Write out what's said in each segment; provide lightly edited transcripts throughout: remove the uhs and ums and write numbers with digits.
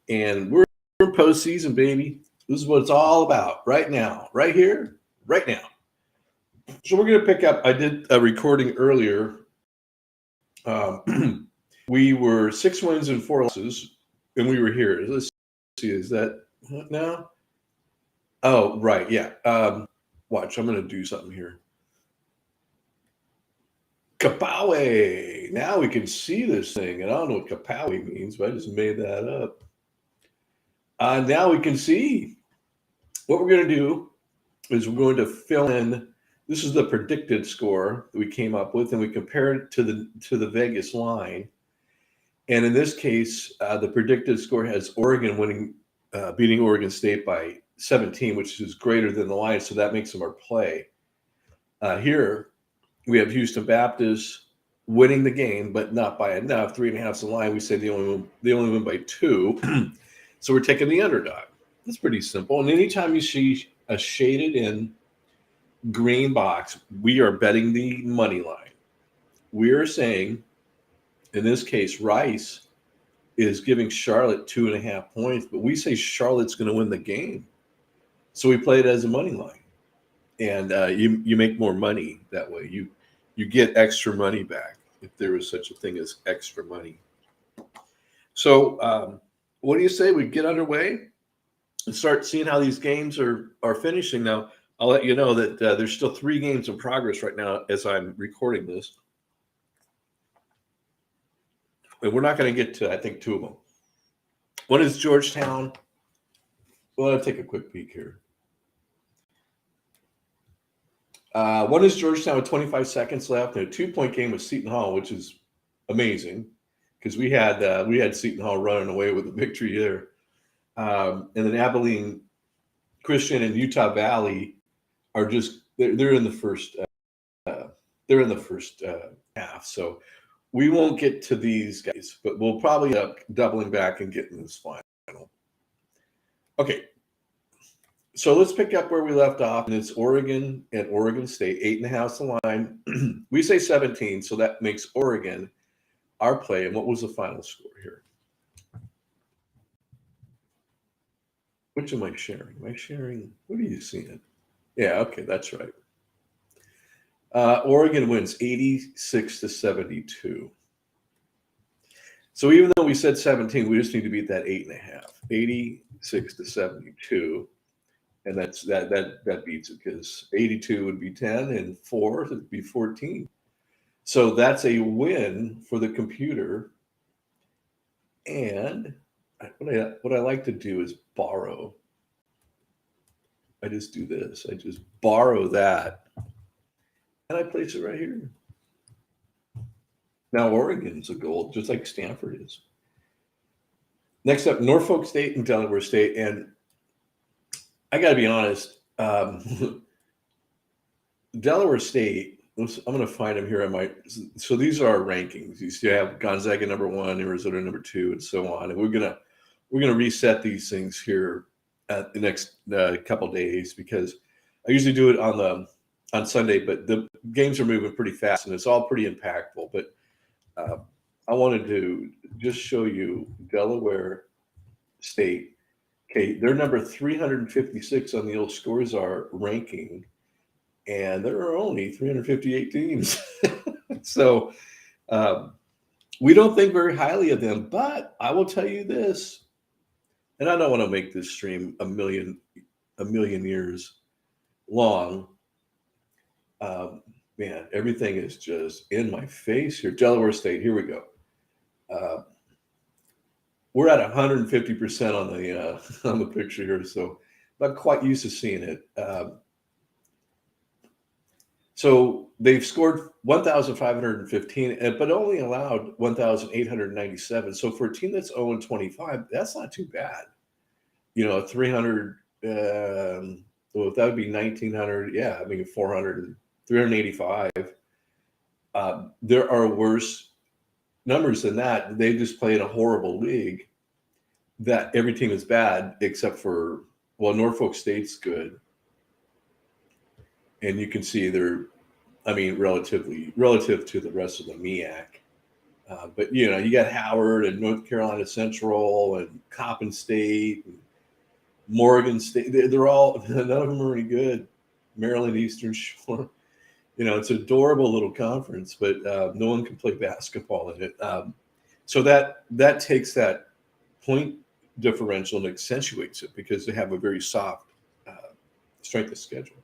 And we're in postseason, baby. This is what it's all about right now, right here, right now. So we're going to pick up. I did a recording earlier. We were 6 wins and 4 losses, and we were here. Let's see, is that now? Oh, right, yeah. Watch, I'm going to do something here. Kapawe. Now we can see this thing, and I don't know what Kapawe means, but I just made that up. Now we can see. What we're going to do is we're going to fill in. This is the predicted score that we came up with, and we compare it to the Vegas line. And in this case, the predicted score has Oregon beating Oregon State by 17, which is greater than the line, so that makes them our play. Here, we have Houston Baptist winning the game, but not by enough. 3.5 is the line. We say they only win by 2. So we're taking the underdog. That's pretty simple. And anytime you see a shaded in green box, we are betting the money line. We are saying, in this case, Rice is giving Charlotte 2.5 points, but we say Charlotte's going to win the game. So we play it as a money line. And you make more money that way. You get extra money back if there was such a thing as extra money. So what do you say we get underway and start seeing how these games are finishing? Now, I'll let you know that there's still 3 games in progress right now as I'm recording this. And we're not going to get to, I think, 2 of them. One is Georgetown. Well, I'll take a quick peek here. One is Georgetown with 25 seconds left, and a 2-point game with Seton Hall, which is amazing because we had Seton Hall running away with the victory there. And then Abilene Christian and Utah Valley are just they're in the first half. So we won't get to these guys, but we'll probably end up doubling back and getting this final. Okay. So let's pick up where we left off, and it's Oregon and Oregon State. 8.5 is the line. We say 17, so that makes Oregon our play. And what was the final score here? Which am I sharing? Am I sharing? What are you seeing? Yeah, okay, that's right. Oregon wins 86-72. So even though we said 17, we just need to beat that 8.5. 86-72. And that beats it because 82 would be 10 and 4 would be 14. So that's a win for the computer. And what I like to do is borrow. I just do this. I just borrow that, and I place it right here. Now Oregon's a gold, just like Stanford is. Next up, Norfolk State and Delaware State. And I got to be honest, Delaware State, I'm going to find them here. So these are our rankings. You see, I have Gonzaga number 1, Arizona number 2, and so on. And we're gonna reset these things here at the next couple days because I usually do it on Sunday, but the games are moving pretty fast and it's all pretty impactful. But I wanted to just show you Delaware State. Okay, they're number 356 on the old scores are ranking, and there are only 358 teams. So we don't think very highly of them, but I will tell you this, and I don't want to make this stream a million years long. Man, everything is just in my face here. Delaware State, here we go. We're at 150% on the picture here, so not quite used to seeing it. So they've scored 1,515, but only allowed 1,897. So for a team that's 0-25, that's not too bad. 300. Well, that would be 1,900. Yeah, I mean 400, 385. There are worse numbers than that. They just play in a horrible league that every team is bad except for, well, Norfolk State's good. And you can see relative to the rest of the MEAC, But you got Howard and North Carolina Central and Coppin State, and Morgan State. They're all none of them are any good. Maryland Eastern Shore. It's an adorable little conference, but no one can play basketball in it. So that takes that point differential and accentuates it because they have a very soft strength of schedule.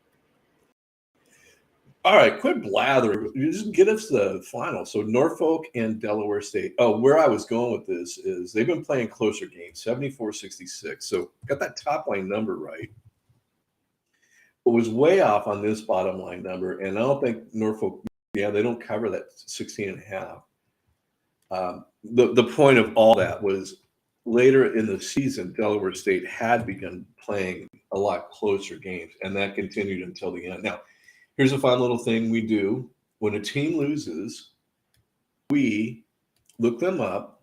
All right, quit blathering. You just get us the final. So Norfolk and Delaware State. Oh, where I was going with this is they've been playing closer games, 74-66. So got that top line number right. It was way off on this bottom line number. And I don't think Norfolk, they don't cover that 16 and a half. The point of all that was later in the season, Delaware State had begun playing a lot closer games, and that continued until the end. Now, here's a fun little thing we do. When a team loses, we look them up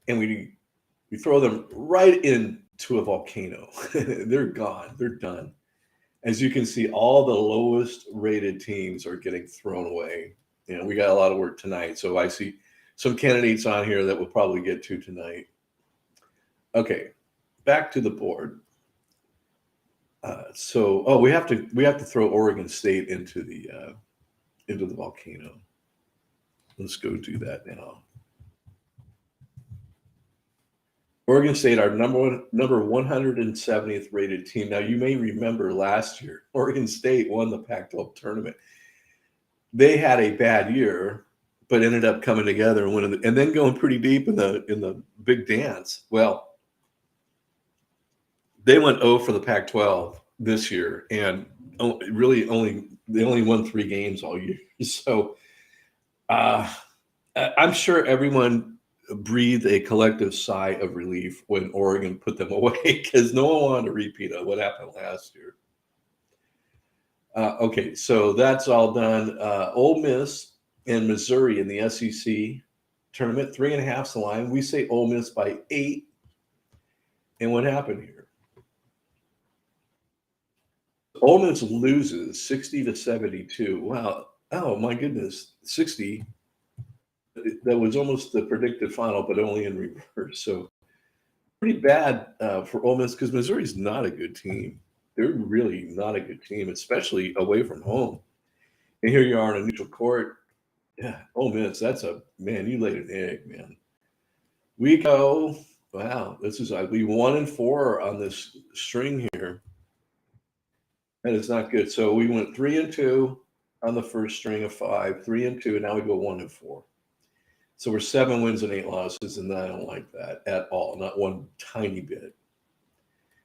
and we throw them right into a volcano. They're gone. They're done. As you can see, all the lowest rated teams are getting thrown away. We got a lot of work tonight. So I see some candidates on here that we'll probably get to tonight. Okay, back to the board. We have to throw Oregon State into the volcano. Let's go do that now. Oregon State, our number 170th rated team. Now you may remember last year, Oregon State won the Pac-12 tournament. They had a bad year, but ended up coming together and winning, and then going pretty deep in the big dance. Well, they went 0 for the Pac-12 this year, and really they only won 3 games all year. So I'm sure everyone breathed a collective sigh of relief when Oregon put them away because no one wanted a repeat of what happened last year. Okay, so that's all done. Ole Miss and Missouri in the SEC tournament, 3.5's the line. We say Ole Miss by 8. And what happened here? Ole Miss loses 60-72. Wow. Oh my goodness. 60. That was almost the predicted final, but only in reverse. So pretty bad for Ole Miss because Missouri's not a good team. They're really not a good team, especially away from home. And here you are in a neutral court. Yeah, Ole Miss, you laid an egg, man. We go, wow, this is like we 1-4 on this string here. That is not good. So we went 3-2 on the first string of 5, 3-2, and now we go 1-4. So we're 7 wins and 8 losses, and I don't like that at all, not one tiny bit.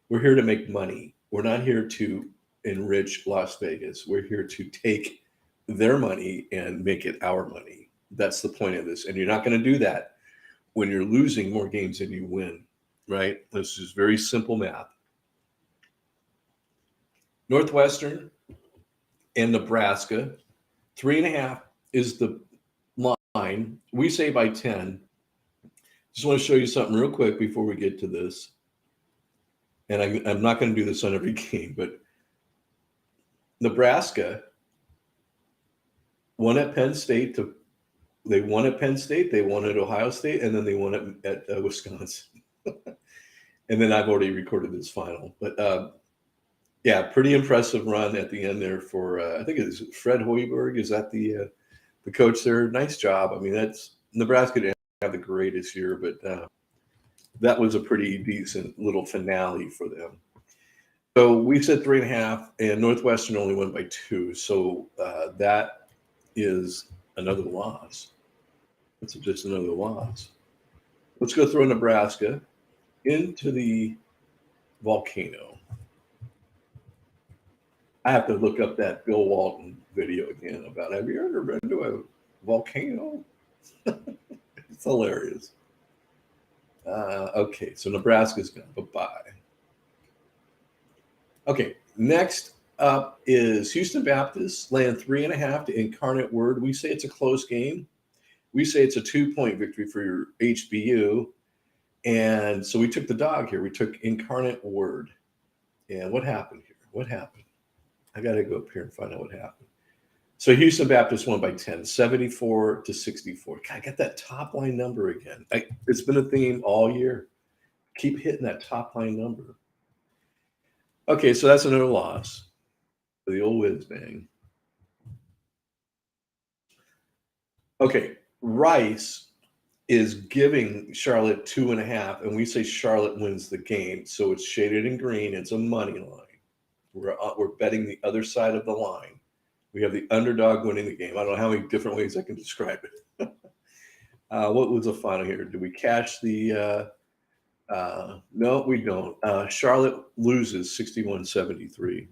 We're here to make money. We're not here to enrich Las Vegas. We're here to take their money and make it our money. That's the point of this. And you're not going to do that when you're losing more games than you win, right? This is very simple math. Northwestern and Nebraska, 3.5 is the line. We say by 10. Just want to show you something real quick before we get to this. And I'm not going to do this on every game, but Nebraska won at Penn State. They won at Penn State, they won at Ohio State, and then they won at Wisconsin. And then I've already recorded this final. But yeah, pretty impressive run at the end there for I think it's Fred Hoiberg. Is that the coach there? Nice job. I mean, that's Nebraska didn't have the greatest year, but that was a pretty decent little finale for them. So we said 3.5, and Northwestern only won by 2. So that is another loss. That's just another loss. Let's go throw Nebraska into the volcano. I have to look up that Bill Walton video again about, have you ever been to a volcano? It's hilarious. Okay, so Nebraska's gone. Bye-bye. Okay, next up is Houston Baptist laying 3.5 to Incarnate Word. We say it's a close game. We say it's a 2-point victory for your HBU. And so we took the dog here. We took Incarnate Word. And what happened here? What happened? I got to go up here and find out what happened. So Houston Baptist won by 10, 74-64. God, I got that top line number again. It's been a theme all year. Keep hitting that top line number. Okay, so that's another loss for the old whiz bang. Okay, Rice is giving Charlotte 2.5, and we say Charlotte wins the game. So it's shaded in green. It's a money line. We're betting the other side of the line. We have the underdog winning the game. I don't know how many different ways I can describe it. What was the final here? Do we cash the? No, we don't. Charlotte loses 61-73.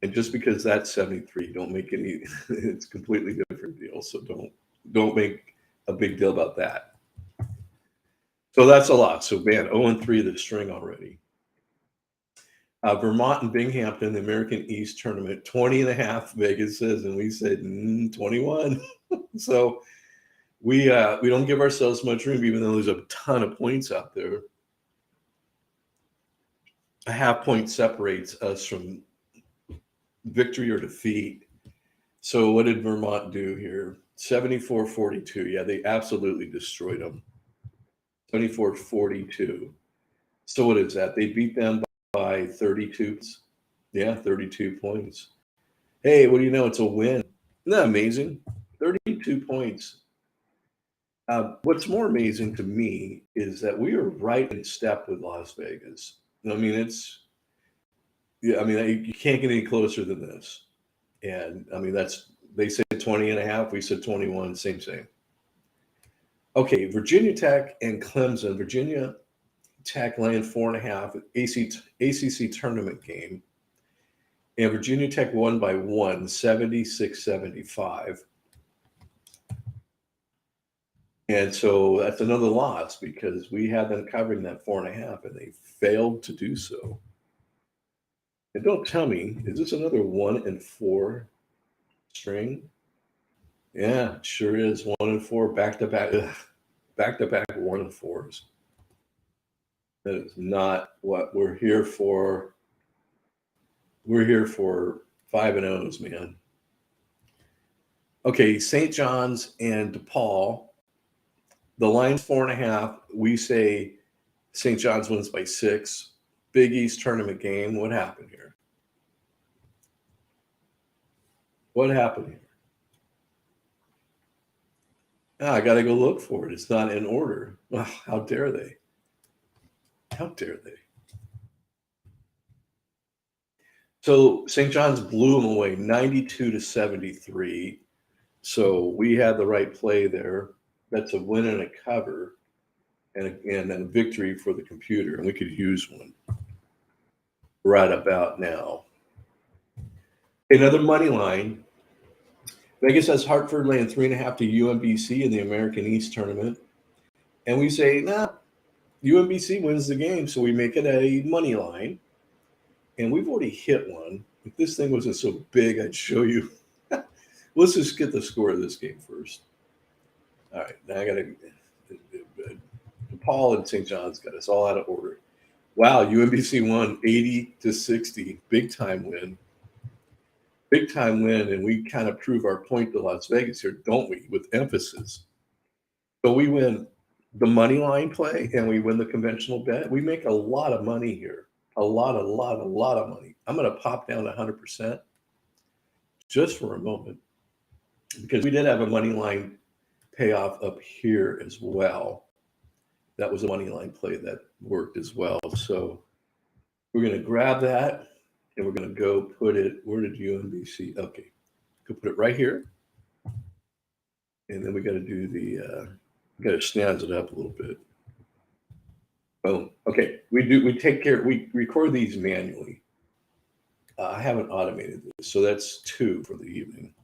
And just because that's 73, don't make any. It's a completely different deal. So don't make a big deal about that. So that's a lot. So man, 0-3 the string already. Vermont and Binghamton, the American East tournament, 20.5 Vegas says, and we said 21. So we don't give ourselves much room, even though there's a ton of points out there. A half point separates us from victory or defeat. So what did Vermont do here? 74-42. Yeah, they absolutely destroyed them. 74-42. So what is that? They beat them by 32. Yeah, 32 points. Hey, what do you know? It's a win. Isn't that amazing? 32 points. What's more amazing to me is that we are right in step with Las Vegas. I mean, you can't get any closer than this. And I mean, they said 20.5, we said 21, same. Okay, Virginia Tech and Clemson. Virginia Tech laying 4.5 ACC tournament game. And Virginia Tech won by 1, 76-75. And so that's another loss because we had them covering that 4.5 and they failed to do so. And don't tell me, is this another 1-4 string? Yeah, it sure is. 1-4 back-to-back 1-4s. That is not what we're here for. We're here for 5-0s, man. Okay, St. John's and DePaul. The line's 4.5. We say St. John's wins by 6. Big East tournament game. What happened here? What happened here? I got to go look for it. It's not in order. Oh, how dare they? How dare they? So St. John's blew them away 92-73. So we had the right play there. That's a win and a cover and a victory for the computer. And we could use one right about now. Another money line. Vegas has Hartford laying 3.5 to UMBC in the American East tournament. And we say, nah, UMBC wins the game. So we make it a money line. And we've already hit one. If this thing wasn't so big, I'd show you. Let's just get the score of this game first. All right, now I got to. Paul and St. John's got us all out of order. Wow, UMBC won 80-60, big time win. Big time win, and we kind of prove our point to Las Vegas here, don't we? With emphasis. So we win the money line play, and we win the conventional bet. We make a lot of money here. A lot of money. I'm going to pop down 100% just for a moment because we did have a money line payoff up here as well. That was a money line play that worked as well. So we're going to grab that and we're going to go put it. Where did UMBC? Okay, go put it right here. And then we got to do we got to snazz it up a little bit. Boom. Okay, we take care. We record these manually. I haven't automated this, so that's 2 for the evening,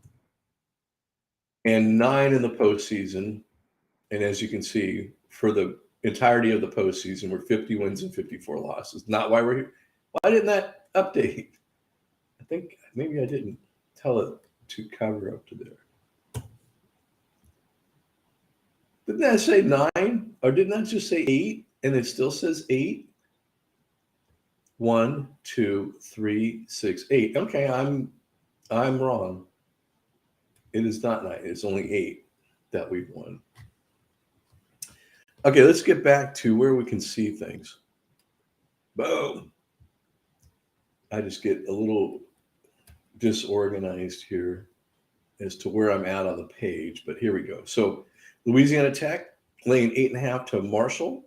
and 9 in the postseason. And as you can see, for the entirety of the postseason, we're 50 wins and 54 losses. Not why we're here. Why didn't that update? I think maybe I didn't tell it to cover up to there. Didn't that say 9, or didn't that just say 8? And it still says 8. 1, 2, 3, 6, 8. Okay, I'm I'm wrong. It is not 9. It's only 8 that we've won. Okay, let's get back to where we can see things. Boom. I just get a little disorganized here as to where I'm at on the page, but here we go. So Louisiana Tech laying 8.5 to Marshall,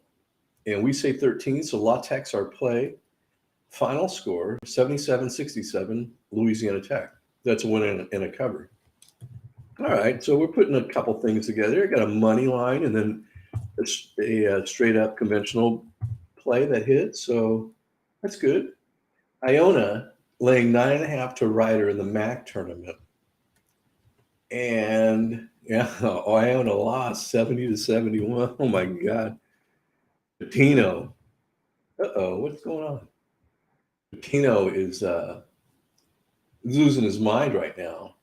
and we say 13. So La Tech's our play. Final score 77-67, Louisiana Tech. That's a win and a cover. All right, so we're putting a couple things together. I got a money line and then a straight up conventional play that hit. So that's good. Iona laying 9.5 to Ryder in the MAC tournament. And yeah, Iona lost 70-71. Oh my God. Patino. Uh-oh, what's going on? Patino is losing his mind right now.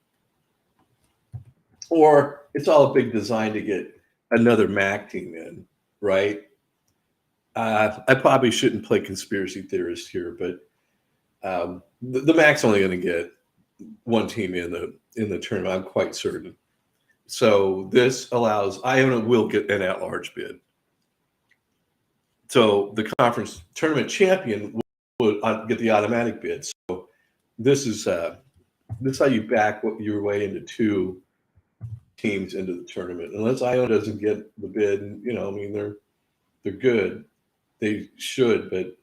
Or it's all a big design to get another MAC team in, right? I probably shouldn't play conspiracy theorist here, but the MAC's only going to get one team in the tournament. I'm quite certain. So this allows Iona will get an at-large bid. So the conference tournament champion will get the automatic bid. So this is how you back your way into 2 teams into the tournament. Unless Iona doesn't get the bid, and, I mean they're good. They should, but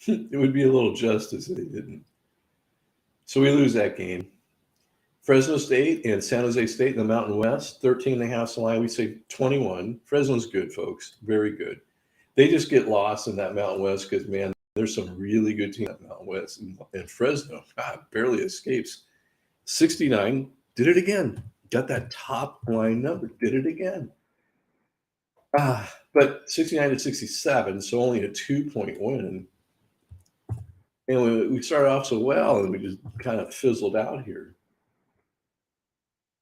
it would be a little justice if they didn't. So we lose that game. Fresno State and San Jose State in the Mountain West, 13.5 line. We say 21. Fresno's good, folks. Very good. They just get lost in that Mountain West because, man, there's some really good teams in that Mountain West. And Fresno, barely escapes. 69, did it again. Got that top line number, did it again. But 69-67, so only a 2-point win. And we started off so well, and we just kind of fizzled out here.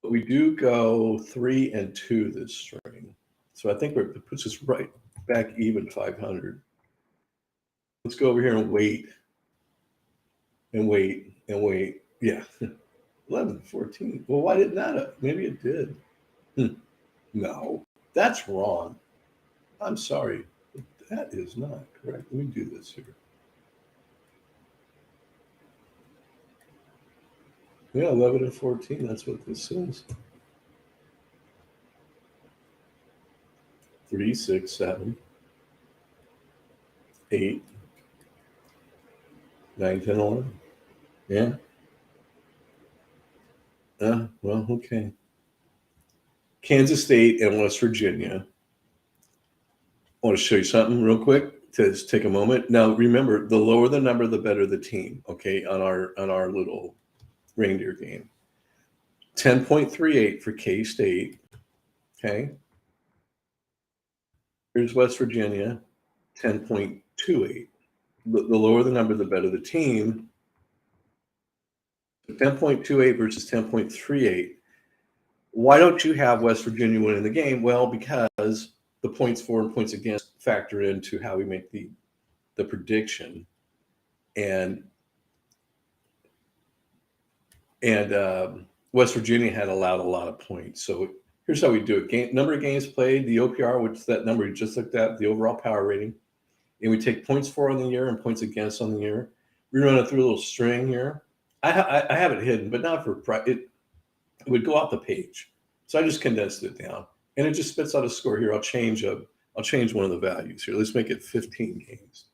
But we do go 3-2 this string. So I think it puts us right back even 500. Let's go over here and wait. And wait. And wait. Yeah. 11, 14. Well, why didn't that up? Maybe it did. No, that's wrong. I'm sorry. That is not correct. Let me do this here. Yeah, 11 and 14. That's what this says. 3, 6, 7, 8, 9, 10, 11. Yeah. Well, okay. Kansas State and West Virginia. I want to show you something real quick. Just take a moment. Now, remember, the lower the number, the better the team. Okay, on our little reindeer game. 10.38 for K-State. Okay. Here's West Virginia, 10.28. The lower the number, the better the team. 10.28 versus 10.38. Why don't you have West Virginia winning the game? Well, because the points for and points against factor into how we make the prediction. And West Virginia had allowed a lot of points. So here's how we do it. Number of games played, the OPR, which is that number we just looked at, the overall power rating. And we take points for on the year and points against on the year. We run it through a little string here. I have it hidden, but not for it would go off the page. So I just condensed it down. And it just spits out a score here. I'll change one of the values here. Let's make it 15 games.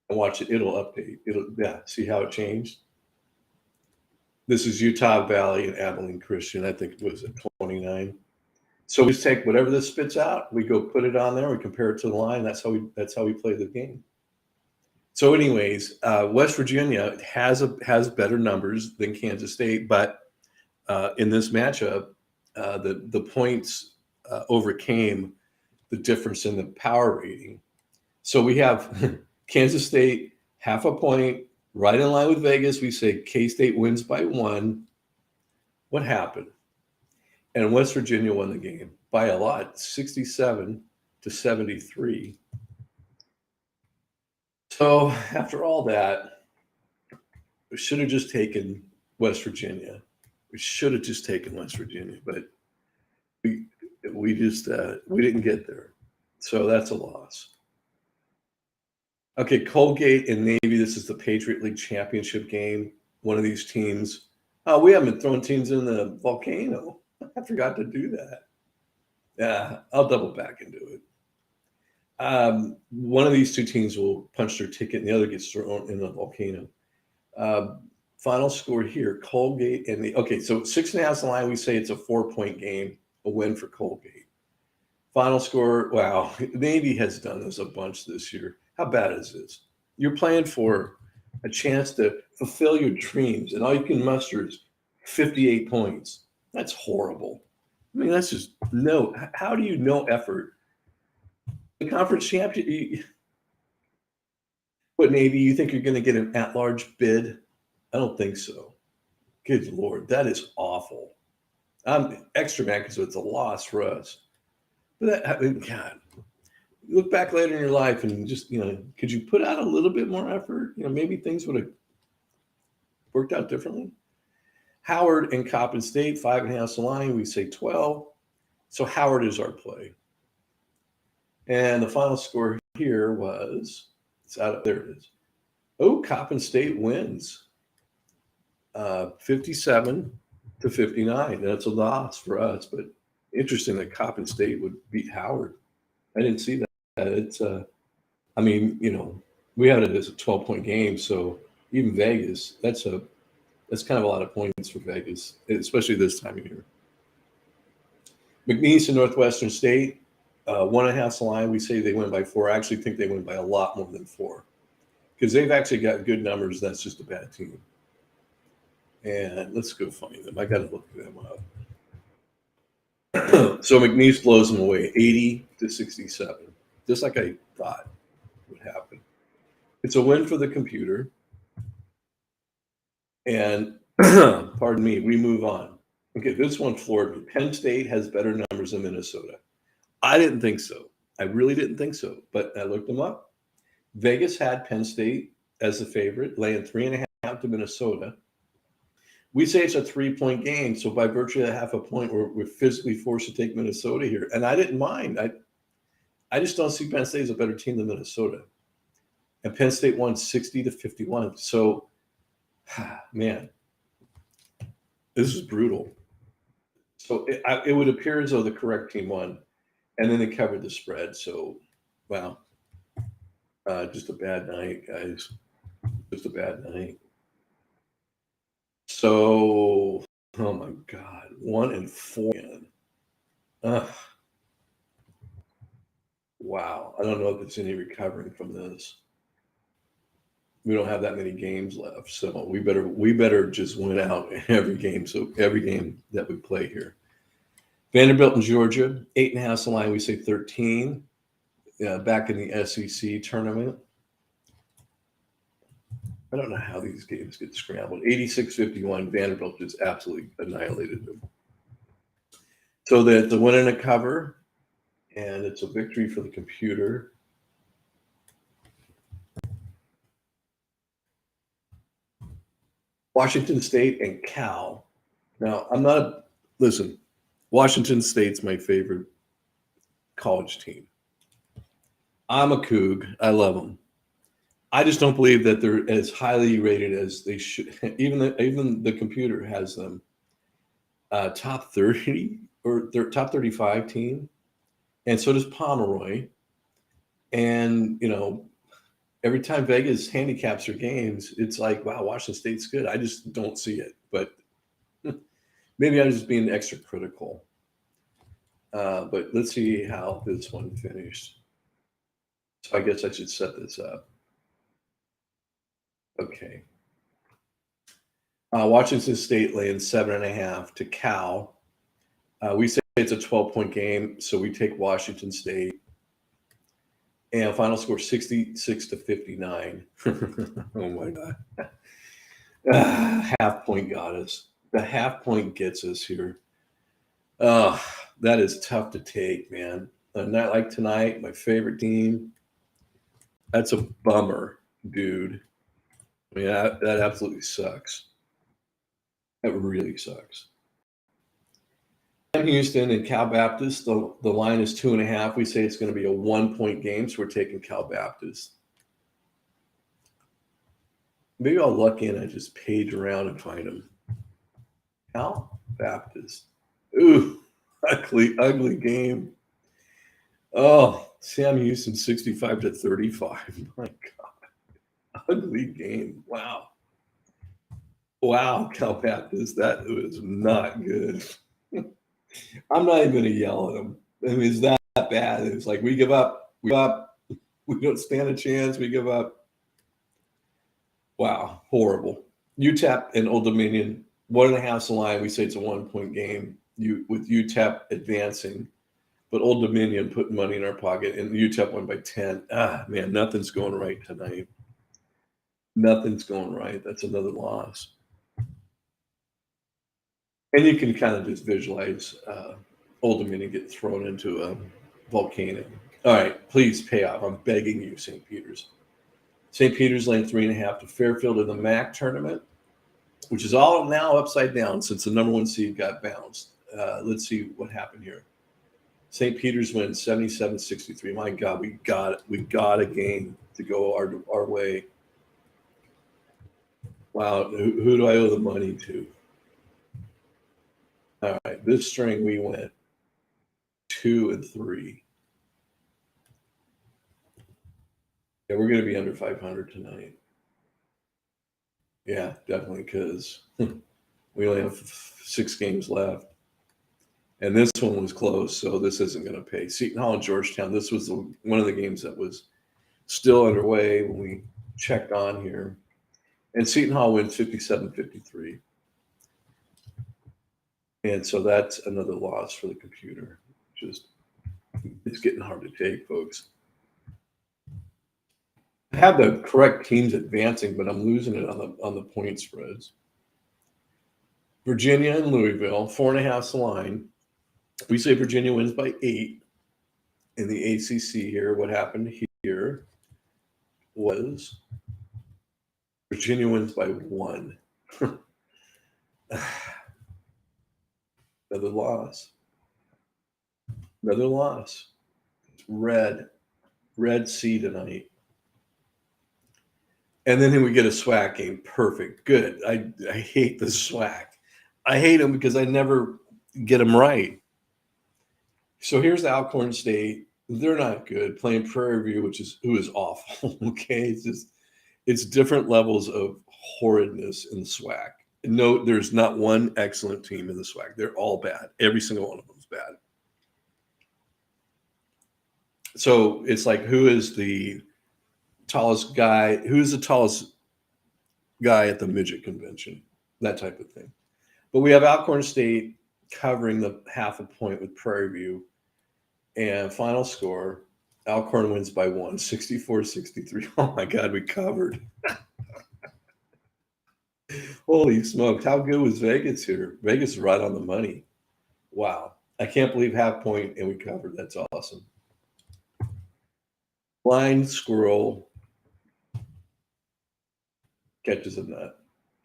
And watch it, it'll update. See how it changed? This is Utah Valley and Abilene Christian. I think it was at 29. So we just take whatever this spits out, we go put it on there, we compare it to the line. That's how we play the game. So, anyways, West Virginia has better numbers than Kansas State, but in this matchup, the points overcame the difference in the power rating. So we have Kansas State half a point, right in line with Vegas. We say K-State wins by 1. What happened? And West Virginia won the game by a lot, 67-73. So after all that, we should have just taken West Virginia. We should have just taken West Virginia, but we just we didn't get there. So that's a loss. Okay, Colgate and Navy. This is the Patriot League championship game. One of these teams. Oh, we haven't thrown teams in the volcano. I forgot to do that. Yeah, I'll double back into it. One of these two teams will punch their ticket, and the other gets thrown in the volcano. Final score here: Colgate and the okay. So 6.5 is the line. We say it's a 4-point game, a win for Colgate. Final score: wow, Navy has done this a bunch this year. How bad is this? You're playing for a chance to fulfill your dreams, and all you can muster is 58 points. That's horrible. I mean, that's just no. How do you no effort? The conference champion. What, Navy? You think you're going to get an at-large bid? I don't think so. Good Lord, that is awful. I'm extra mad because it's a loss for us. But that, I mean, God, look back later in your life and just, could you put out a little bit more effort? Maybe things would have worked out differently. Howard and Coppin State, 5.5 is the line. We say 12. So Howard is our play. And the final score here was, there it is. Oh, Coppin State wins 57-59. That's a loss for us, but interesting that Coppin State would beat Howard. I didn't see that. It's, I mean, we had it as a 12-point game, so even Vegas, that's kind of a lot of points for Vegas, especially this time of year. McNeese and Northwestern State, 1.5 is the line. We say they win by 4. I actually think they win by a lot more than 4 because they've actually got good numbers. That's just a bad team. And let's go find them. I got to look them up. So McNeese blows them away, 80-67, just like I thought would happen. It's a win for the computer. And pardon me, we move on. Okay, this one floored me. Penn State has better numbers than Minnesota. I didn't think so. I really didn't think so, but I looked them up. Vegas had Penn State as the favorite, laying 3.5 to Minnesota. We say it's a 3-point game, so by virtue of half a point, we're physically forced to take Minnesota here. And I didn't mind. I just don't see Penn State as a better team than Minnesota. And Penn State won 60-51. So, man, this is brutal. So it would appear as though the correct team won, and then they covered the spread. So, wow, just a bad night, guys. Just a bad night. So, oh my God, 1-4. Wow, I don't know if there's any recovering from this. We don't have that many games left, so we better just win out every game. So every game that we play here. Vanderbilt and Georgia, 8.5 is the line. We say 13. Back in the SEC tournament. I don't know how these games get scrambled. 86-51, Vanderbilt just absolutely annihilated them. So that's a win and a cover, and it's a victory for the computer. Washington State and Cal. Now, listen, Washington State's my favorite college team. I'm a Coug. I love them. I just don't believe that they're as highly rated as they should. Even the computer has them top 30 or their top 35 team, and so does Pomeroy. And every time Vegas handicaps their games, it's like, wow, Washington State's good. I just don't see it, but maybe I'm just being extra critical. But let's see how this one finished. So I guess I should set this up. Okay. Washington State laying 7.5 to Cal. We say it's a 12-point game, so we take Washington State. And final score 66-59. Oh my God. Half point got us. The half point gets us here. That is tough to take, man. A night like tonight, my favorite team. That's a bummer, dude. I mean, that absolutely sucks. That really sucks. Houston and Cal Baptist, the line is 2.5. We say it's going to be a 1-point game, so we're taking Cal Baptist. Maybe I'll luck in. I just page around and find them. Cal Baptist. Ooh, ugly game. Oh, Sam Houston 65-35. My God. Ugly game. Wow. Wow, Cal Baptist. That was not good. I'm not even going to yell at them. I mean, it's that bad. It's like we give up. We give up. We don't stand a chance. We give up. Wow, horrible. UTEP and Old Dominion, 1.5's the line. We say it's a 1-point game. With UTEP advancing, but Old Dominion put money in our pocket, and UTEP won by 10. Ah, man, nothing's going right tonight. Nothing's going right. That's another loss. And you can kind of just visualize Old Dominion get thrown into a volcano. All right, please pay off. I'm begging you, St. Peter's. St. Peter's laying 3.5 to Fairfield in the MAC tournament, which is all now upside down since the number 1 seed got bounced. Let's see what happened here. St. Peter's wins 77-63. My God, we got a game to go our way. Wow, who do I owe the money to? All right, this string we went 2 and 3. Yeah, we're going to be under 500 tonight. Yeah, definitely, because we only have 6 games left. And this one was close, so this isn't going to pay. Seton Hall and Georgetown, this was one of the games that was still underway when we checked on here. And Seton Hall wins 57-53. And so that's another loss for the computer. It's getting hard to take, folks. I have the correct teams advancing, but I'm losing it on the point spreads. Virginia and Louisville, 4.5's the line. We say Virginia wins by 8 in the ACC here. What happened here was Virginia wins by 1. Another loss. Another loss. Red C tonight. And then we get a SWAC game. Perfect. Good. I hate the SWAC. I hate them because I never get them right. So here's the Alcorn State. They're not good. Playing Prairie View, who is awful. Okay, it's different levels of horridness in the SWAC. No, there's not one excellent team in the SWAC. They're all bad. Every single one of them is bad. So it's like, who is the tallest guy? Who's the tallest guy at the midget convention? That type of thing. But we have Alcorn State covering the 0.5 point with Prairie View. And final score, Alcorn wins by 1, 64-63. Oh my God, we covered. Holy smokes. How good was Vegas here? Vegas is right on the money. Wow. I can't believe 0.5 point and we covered. That's awesome. Blind squirrel catches a nut.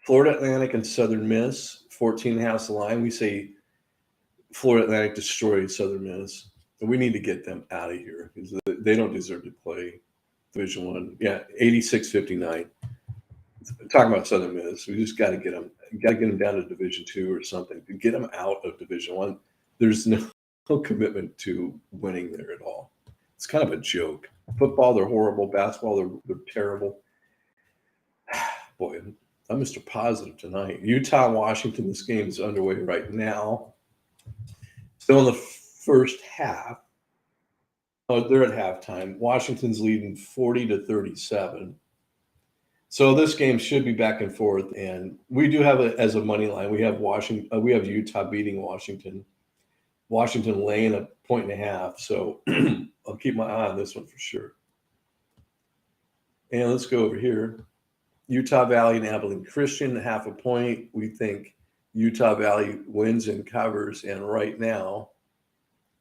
Florida Atlantic and Southern Miss, 14.5's the line. We say Florida Atlantic destroyed Southern Miss. And we need to get them out of here because they don't deserve to play Division One. Yeah, 86-59. Talking about Southern Miss, we just got to get them. Got to get them down to Division Two or something. Get them out of Division One. There's no commitment to winning there at all. It's kind of a joke. Football, they're horrible. Basketball, they're terrible. Boy, I'm Mr. Positive tonight. Utah, Washington. This game is underway right now. Still in the first half. Oh, they're at halftime. Washington's leading 40-37. So this game should be back and forth, and we do have it as a money line. We have we have Utah beating Washington. Washington laying 1.5. So I'll keep my eye on this one for sure. And let's go over here. Utah Valley and Abilene Christian, 0.5 point. We think Utah Valley wins and covers, and right now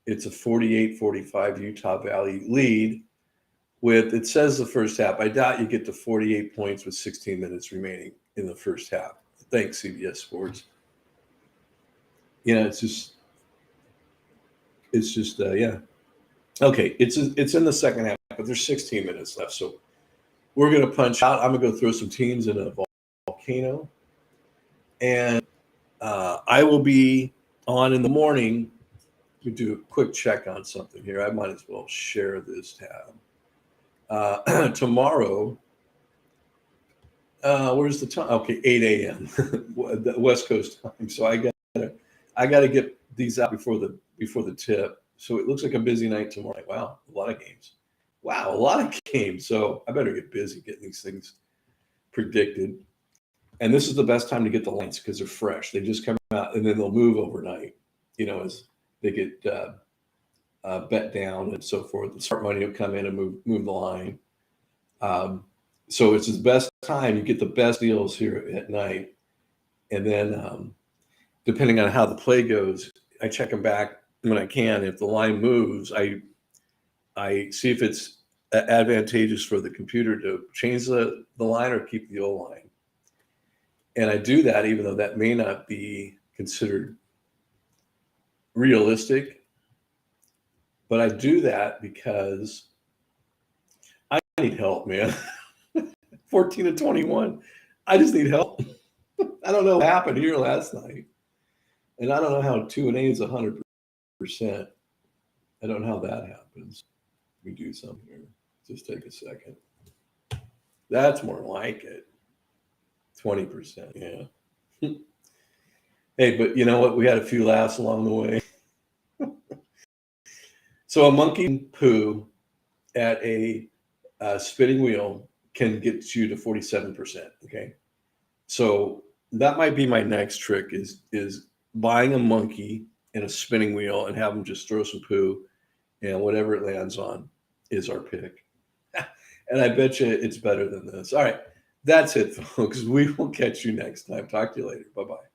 it's a 48-45 Utah Valley lead with, it says the first half. I doubt you get to 48 points with 16 minutes remaining in the first half. Thanks, CBS Sports. it's just yeah. Okay, it's in the second half, but there's 16 minutes left, so we're gonna punch out. I'm gonna go throw some teams in a volcano, and I will be on in the morning. We do a quick check on something here. I might as well share this tab. Tomorrow, where's the time? Okay, 8 a.m. West Coast time. So I gotta get these out before the tip. So it looks like a busy night tomorrow. Wow, a lot of games. Wow, a lot of games. So I better get busy getting these things predicted. And this is the best time to get the lines because they're fresh. They just come out and then they'll move overnight. As they get bet down and so forth. The smart money will come in and move the line. So it's the best time. You get the best deals here at night, and then depending on how the play goes, I check them back when I can. If the line moves, I see if it's advantageous for the computer to change the line or keep the old line. And I do that even though that may not be considered realistic, but I do that because I need help, man. 14-21. I just need help. I don't know what happened here last night. And I don't know how 2-8 is 100%. I don't know how that happens. We do something here. Just take a second. That's more like it. 20%. Yeah. Hey, but you know what? We had a few laughs along the way. So a monkey poo at a spinning wheel can get you to 47%. Okay. So that might be my next trick is buying a monkey in a spinning wheel and have them just throw some poo, and whatever it lands on is our pick. And I bet you it's better than this. All right. That's it, folks. We will catch you next time. Talk to you later. Bye-bye.